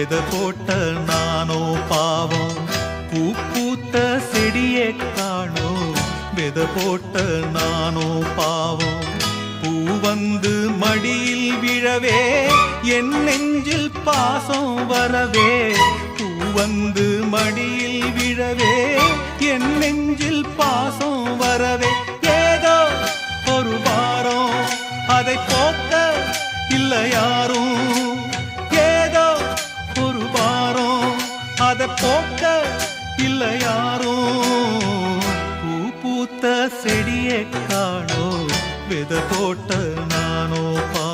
வித போட்ட நானோ பாவம். பூ பூத்த செடியே காணோ வித போட்ட நானோ பாவம். பூ வந்து மடியில் விழவே என் நெஞ்சில் பாசம் வரவே. பூ வந்து மடியில் விழவே என் நெஞ்சில் பாசம் வரவே. ஏதோ ஒரு வாரம் அதை போக்க இல்ல யாரும். ஏதோ ஒரு வாரம் அதை போக்க இல்ல யாரும். பூ பூத்த செடியே காணோ வித போட்ட நானோ பா